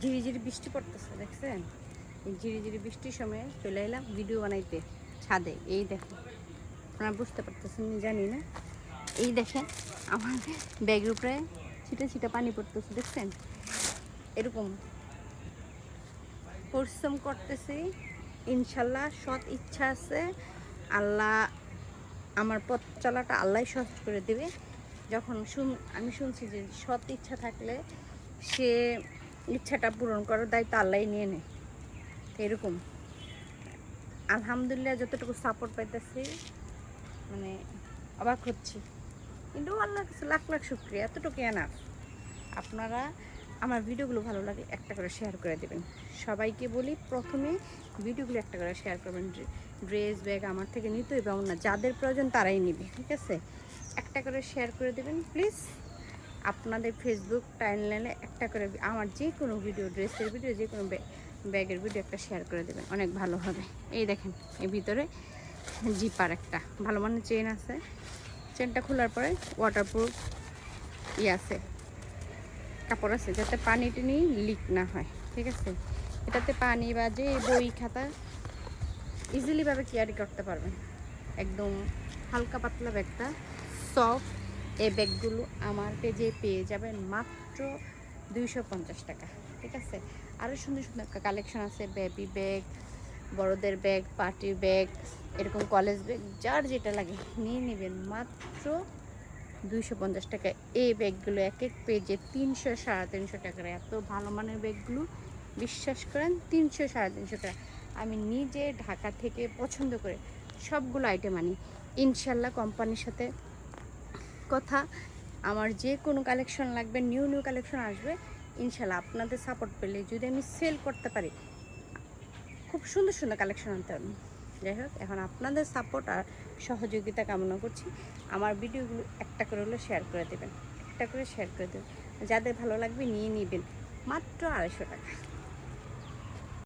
ঝিরিঝিরি বৃষ্টি পড়তেছে, দেখছেন? এই ঝিরিঝিরি বৃষ্টির সময় চলে এলাম ভিডিও বানাইতে ছাদে। এই দেখো, আপনারা বুঝতে পারতেছেন জানি না। এই দেখেন আমার ব্যাগের উপরে ছিটা ছিটা পানি পড়তেছে, দেখছেন? এরকম পরিশ্রম করতেছি, ইনশাল্লাহ সৎ ইচ্ছা আছে। আল্লাহ আমার পথ চলাটা আল্লাহ সহজ করে দেবে। যখন আমি শুনছি যে সৎ ইচ্ছা থাকলে সে ইচ্ছাটা পূরণ করার দায়িত্ব আল্লাহ নিয়ে নেয়। তো এরকম আলহামদুলিল্লাহ যতটুকু সাপোর্ট পাইতেছি, মানে অবাক হচ্ছি। কিন্তু আল্লাহর কাছে লাখ লাখ শুক্রিয়া, এতটুকু এনাফ। আপনারা আমার ভিডিওগুলো ভালো লাগে একটা করে শেয়ার করে দেবেন। সবাইকে বলি প্রথমে ভিডিওগুলো একটা করে শেয়ার করবেন। ড্রেস ব্যাগ আমার থেকে নিতেই পাবো না, যাদের প্রয়োজন তারাই নেবে, ঠিক আছে? একটা করে শেয়ার করে দেবেন প্লিজ। আপনাদের ফেসবুক টাইমলাইনে একটা করে আমার যে কোনো ভিডিও, ড্রেসের ভিডিও, যে কোনো ব্যাগের ভিডিও একটা শেয়ার করে দেবেন, অনেক ভালো হবে। এই দেখেন, এর ভিতরে জিপার একটা ভালো মানের চেন আছে। চেনটা খোলার পরে ওয়াটারপ্রুফ আছে, কাপড় আছে, যাতে পানি টানি লিক না হয়, ঠিক আছে? এটাতে পানি বা যে বই খাতা ইজিলিভাবে ক্যারি করতে পারবেন। একদম হালকা পাতলা ব্যাগটা সফট। এই ব্যাগগুলো আমার পেজে পেয়ে যাবেন মাত্র 250 টাকা, ঠিক আছে? আরও সুন্দর সুন্দর কালেকশন আছে, বেবি ব্যাগ, বড়দের ব্যাগ, পার্টি ব্যাগ, এরকম কলেজ ব্যাগ, যার যেটা লাগে নিয়ে নেবেন মাত্র 250 টাকা। এই ব্যাগগুলো এক এক পেজে 300 350 টাকার। এত ভালো মানের ব্যাগগুলো বিশ্বাস করেন 300 350 টাকা। আমি নিজে ঢাকা থেকে পছন্দ করে সবগুলো আইটেম আনি ইনশাল্লাহ। কোম্পানির সাথে কথা, আমার যে কোনো কালেকশন লাগবে, নিউ নিউ কালেকশন আসবে ইনশাল্লাহ। আপনাদের সাপোর্ট পেলে যদি আমি সেল করতে পারি, খুব সুন্দর সুন্দর কালেকশন আনতে পারবো। যাই হোক, এখন আপনাদের সাপোর্ট আর সহযোগিতা কামনা করছি। আমার ভিডিওগুলো একটা করে হলো শেয়ার করে দেবেন, একটা করে শেয়ার করে দেবেন। যাদের ভালো লাগবে নিয়ে নেবেন মাত্র 250 টাকা।